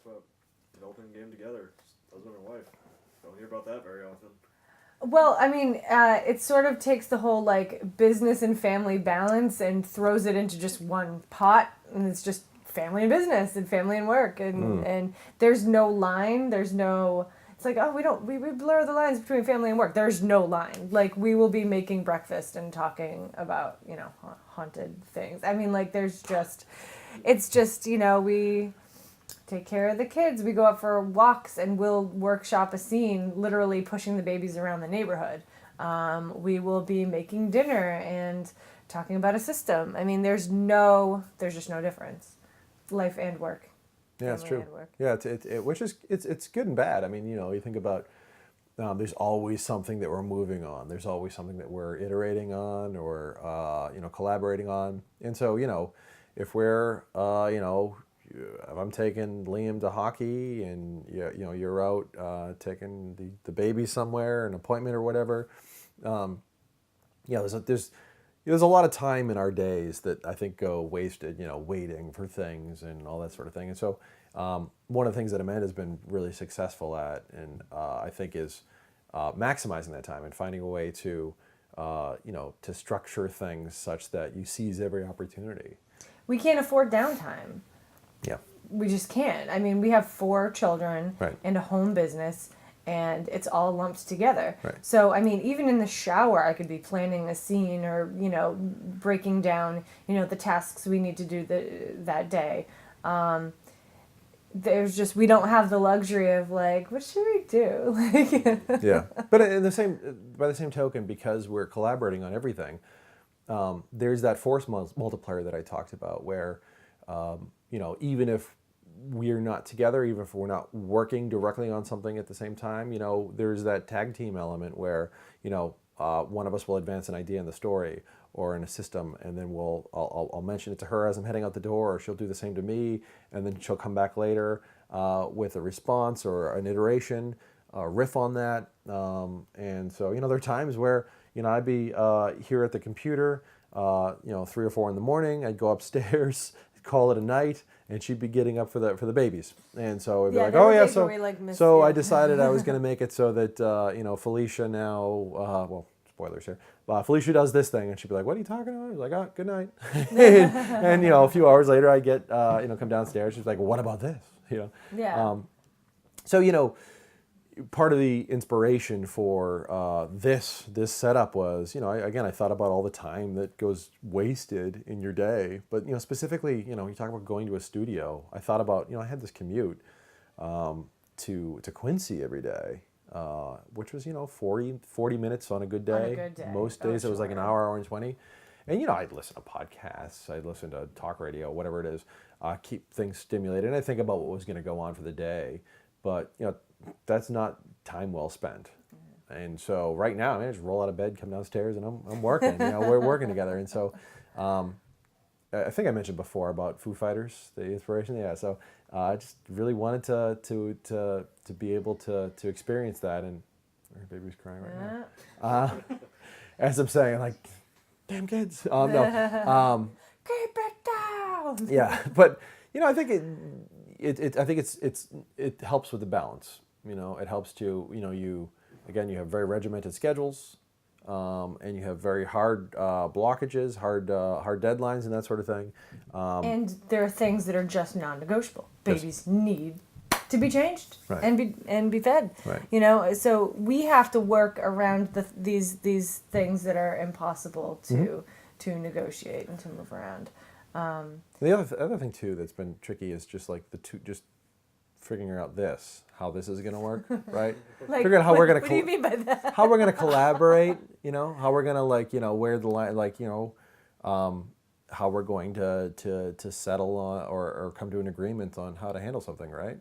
about developing a game together, husband and wife. Don't hear about that very often. Well, I mean, it sort of takes the whole like business and family balance and throws it into just one pot, and it's just family and business and family and work, and there's no line. There's no. It's like, oh, we blur the lines between family and work. There's no line. Like, we will be making breakfast and talking about, haunted things. I mean, like, it's just, we take care of the kids. We go out for walks and we'll workshop a scene, literally pushing the babies around the neighborhood. We will be making dinner and talking about a system. I mean, there's just no difference. Life and work. Yeah, it's true. Yeah, it's good and bad. I mean, you think about there's always something that we're moving on. There's always something that we're iterating on or collaborating on. And so if we're if I'm taking Liam to hockey and you're out taking the baby somewhere, an appointment or whatever, there's a lot of time in our days that I think go wasted, waiting for things and all that sort of thing. And so one of the things that Amanda's been really successful at, and I think is maximizing that time and finding a way to, to structure things such that you seize every opportunity. We can't afford downtime. Yeah. We just can't. I mean, we have 4 children right. and a home business, and it's all lumped together. Right. So, I mean, even in the shower, I could be planning a scene or, breaking down, the tasks we need to do that day. We don't have the luxury of like, what should we do? Yeah. But by the same token, because we're collaborating on everything, there's that force multiplier that I talked about where, even if we're not together, even if we're not working directly on something at the same time, there's that tag team element where, one of us will advance an idea in the story or in a system, and then I'll mention it to her as I'm heading out the door, or she'll do the same to me, and then she'll come back later with a response or an iteration, riff on that. And so, there are times where, I'd be here at the computer, 3 or 4 in the morning, I'd go upstairs, call it a night, and she'd be getting up for the babies. And so it'd be like, oh yeah, so I decided I was going to make it so that, Felicia now, spoilers here, Felicia does this thing, and she'd be like, what are you talking about? I was like, oh, good night. and a few hours later I get, come downstairs, she's like, well, what about this? Yeah. So, part of the inspiration for this setup was, I thought about all the time that goes wasted in your day. But, specifically, you talk about going to a studio. I thought about, I had this commute to Quincy every day, which was, 40 minutes on a good day. On a good day. Most days it was like an hour and 20. And, I'd listen to podcasts, I'd listen to talk radio, whatever it is, keep things stimulated. And I think about what was going to go on for the day. But, that's not time well spent. And so right now, I just roll out of bed, come downstairs, and I'm working. We're working together. And so I think I mentioned before about Foo Fighters, the inspiration. Yeah, so I just really wanted to be able to experience that. And our baby's crying right now. As I'm saying, like, damn kids. No. Keep it down. Yeah, but I think it helps with the balance. It helps to you have very regimented schedules, and you have very hard blockages, hard deadlines, and that sort of thing. And there are things that are just non-negotiable. Babies need to be changed right. and be fed. Right. So we have to work around these things that are impossible to negotiate and to move around. The other thing too that's been tricky is just like figuring out how this is going to work, right? Like, figuring out how we're going to. What do you mean by that? How we're going to collaborate, how we're going to where the line, how we're going to settle on or come to an agreement on how to handle something, right?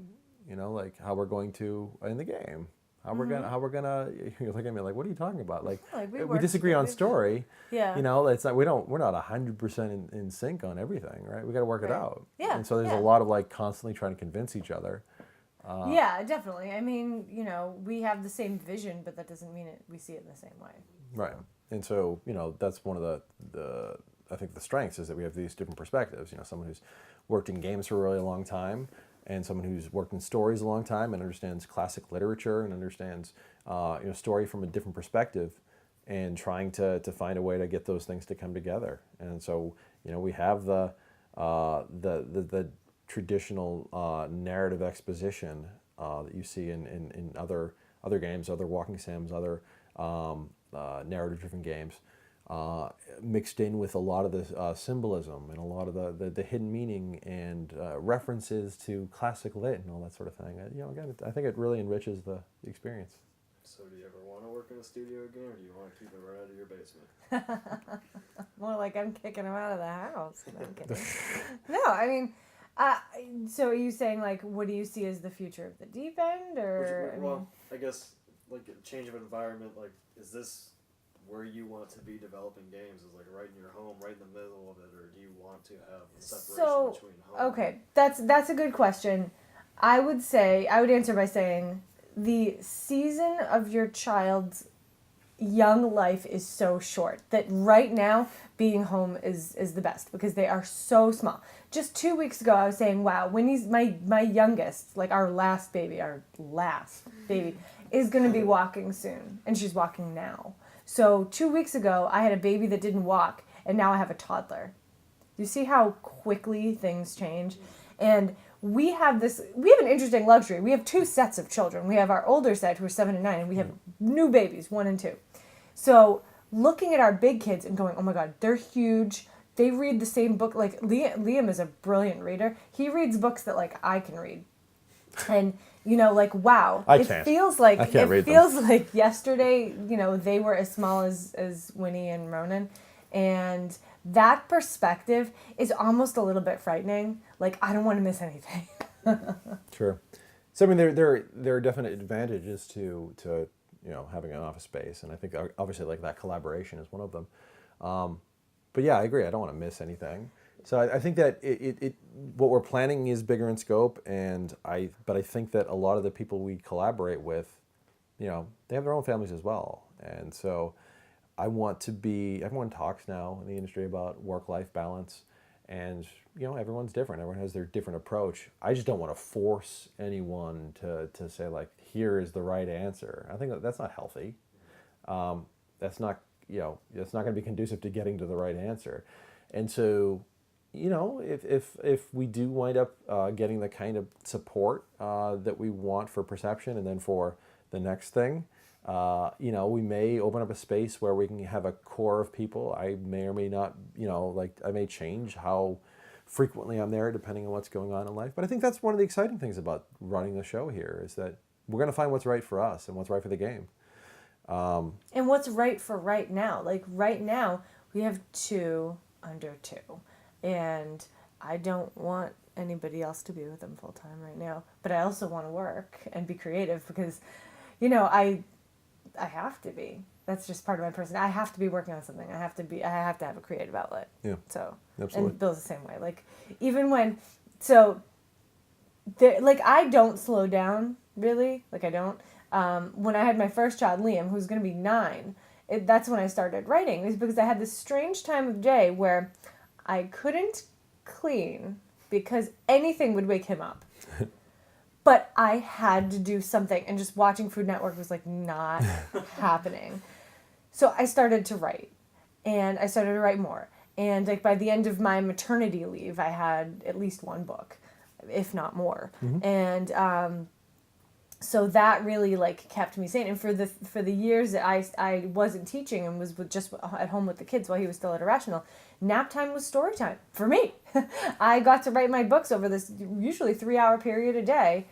Like how we're going to in the game. How we're gonna you look at me like, what are you talking about? Like we disagree on story. Yeah. It's not we're not 100% in sync on everything, right? We got to work it out. Yeah. And so there's a lot of like constantly trying to convince each other. Yeah, definitely. I mean, we have the same vision, but that doesn't mean we see it in the same way. Right. And so that's one of the I think the strengths is that we have these different perspectives. Someone who's worked in games for a really long time. and someone who's worked in stories a long time and understands classic literature and understands story from a different perspective, and trying to find a way to get those things to come together. And so we have the traditional narrative exposition that you see in other games, other walking sims, other narrative-driven games, mixed in with a lot of the symbolism and a lot of the hidden meaning and references to classic lit and all that sort of thing. Again, I think it really enriches the experience. So do you ever want to work in a studio again, or do you want to keep it right out of your basement? More like I'm kicking him out of the house. No, I'm kidding. No, I mean, so are you saying, like, what do you see as the future of the deep end, or? I guess, like, a change of environment, like, is this where you want to be developing games? Is, like, right in your home, right in the middle of it, or do you want to have a separation between home? Okay, that's a good question. I would answer by saying the season of your child's young life is so short that right now being home is the best because they are so small. Just 2 weeks ago I was saying, wow, when he's my youngest, like our last baby is going to be walking soon, and she's walking now. So 2 weeks ago I had a baby that didn't walk, and now I have a toddler. You see how quickly things change? And we have an interesting luxury. We have 2 sets of children. We have our older set who are 7 and 9, and we have new babies, 1 and 2. So looking at our big kids and going, oh my God, they're huge. They read the same book. Like Liam is a brilliant reader. He reads books that like I can read. And like, wow. I feels like yesterday, they were as small as Winnie and Ronan. And that perspective is almost a little bit frightening. Like, I don't want to miss anything. Sure. So I mean, there are definite advantages to having an office space, and I think obviously like that collaboration is one of them. But yeah, I agree. I don't want to miss anything. So I think that what we're planning is bigger in scope, but I think that a lot of the people we collaborate with, they have their own families as well, and so everyone talks now in the industry about work-life balance, and everyone's different. Everyone has their different approach. I just don't want to force anyone to say like, here is the right answer. I think that's not healthy. That's not going to be conducive to getting to the right answer. And so, if we do wind up getting the kind of support that we want for perception, and then for the next thing, we may open up a space where we can have a core of people. I may or may not, I may change how frequently I'm there depending on what's going on in life. But I think that's one of the exciting things about running the show here, is that we're going to find what's right for us and what's right for the game. And what's right for right now. Like right now, we have 2 under 2. And I don't want anybody else to be with them full time right now. But I also want to work and be creative because, I have to be. That's just part of my person. I have to be working on something. I have to have a creative outlet. Yeah. So, absolutely. And Bill's the same way. Like, even when, I don't slow down, really. Like, I don't. When I had my first child, Liam, who's going to be 9, that's when I started writing. It was because I had this strange time of day where I couldn't clean because anything would wake him up. But I had to do something, and just watching Food Network was like not happening. So I started to write, and I started to write more. And like by the end of my maternity leave, I had at least 1 book, if not more. Mm-hmm. And so that really like kept me sane. And for the years that I wasn't teaching and was just at home with the kids while he was still at Irrational, nap time was story time for me. I got to write my books over this usually 3-hour period a day,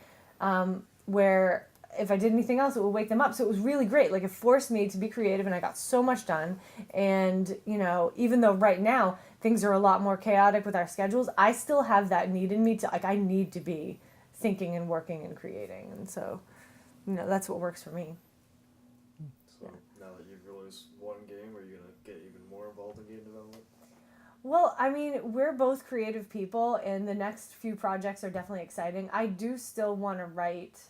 where if I did anything else, it would wake them up. So it was really great. Like, it forced me to be creative, and I got so much done. And, even though right now things are a lot more chaotic with our schedules, I still have that need in me to, like, I need to be thinking and working and creating. And so, that's what works for me. So now that you've released 1 game, are you going to get even more involved in game development? Well, I mean, we're both creative people, and the next few projects are definitely exciting. I do still want to write,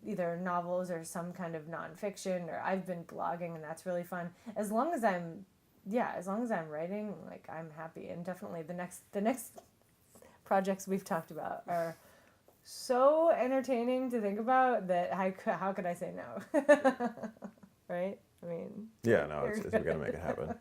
either novels or some kind of nonfiction, or I've been blogging, and that's really fun. As long as I'm writing, like, I'm happy. And definitely the next projects we've talked about are so entertaining to think about that how could I say no? Right? I mean... Yeah, no, we got to make it happen.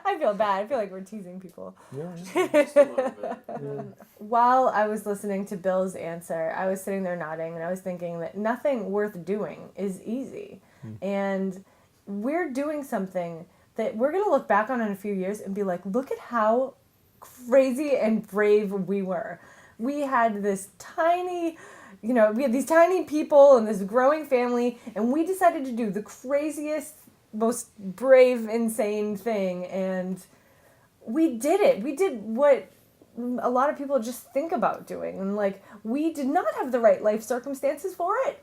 I feel bad. I feel like we're teasing people. Yeah. Just a little bit. While I was listening to Bill's answer, I was sitting there nodding, and I was thinking that nothing worth doing is easy. And we're doing something that we're going to look back on in a few years and be like, look at how crazy and brave we were. We had this tiny, we had these tiny people and this growing family, and we decided to do the craziest, most brave, insane thing, and we did it. We did what a lot of people just think about doing, and we did not have the right life circumstances for it,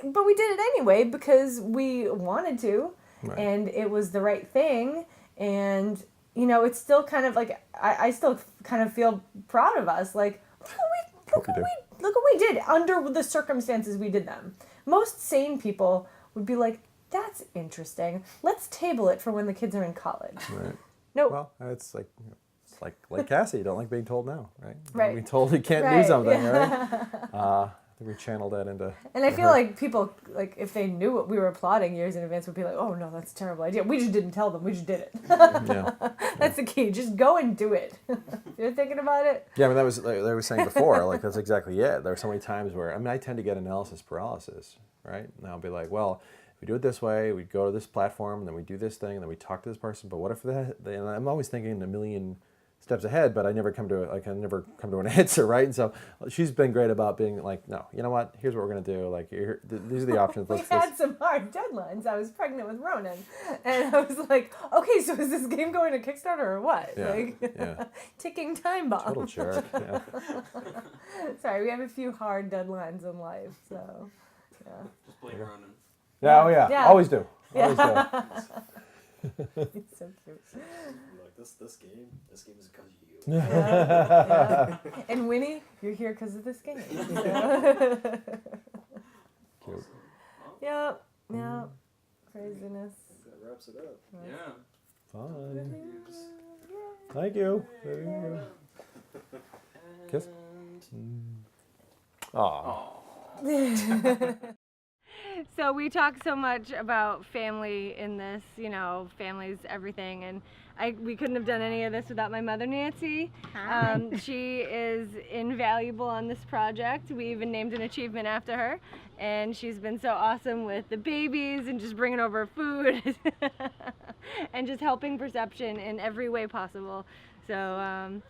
but we did it anyway because we wanted to, right. And it was the right thing, and it's still kind of I still kind of feel proud of us, look what we did under the circumstances we did them. Most sane people would be like, that's interesting. Let's table it for when the kids are in college. Right. No. Well, it's like Cassie. You don't like being told no, right? Right. Being told you can't do something, right? I think we channeled that into. And I feel like people, if they knew what we were plotting years in advance, would be like, "Oh no, that's a terrible idea. We just didn't tell them. We just did it." Yeah. That's the key. Just go and do it. You're thinking about it. Yeah, I mean that was like I was saying before. That's exactly it. There are so many times where I tend to get analysis paralysis, right? And I'll be like, well. We do it this way, we go to this platform, and then we do this thing, and then we talk to this person, but what if that, and I'm always thinking a million steps ahead, but I never come to an answer, right? And so she's been great about being like, no, you know what, here's what we're going to do, these are the options. We had some hard deadlines. I was pregnant with Ronan, and I was like, okay, so is this game going to Kickstarter or what? Yeah, ticking time bomb. Total jerk, yeah. Sorry, we have a few hard deadlines in life, so, yeah. Just blame Ronan. Yeah, oh yeah. Always do. Always do. He's so cute. Like this game is because of you. Yeah. And Winnie, you're here because of this game. Cute. Yeah. Craziness. That wraps it up. Yeah. Fun. Thank you. Kiss. Aw. So we talk so much about family in this, family's everything, and we couldn't have done any of this without my mother, Nancy. She is invaluable on this project. We even named an achievement after her, and she's been so awesome with the babies and just bringing over food and just helping Perception in every way possible. So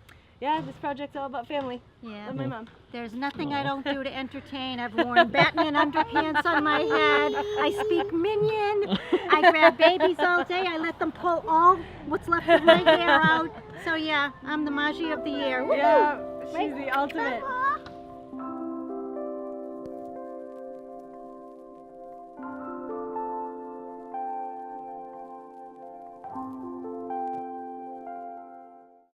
yeah, this project's all about family. Yeah. Love my mom. There's nothing I don't do to entertain. I've worn Batman underpants on my head. I speak Minion. I grab babies all day. I let them pull all what's left of my hair out. So yeah, I'm the Magi of the year. Woo-hoo! Yeah, she's the ultimate.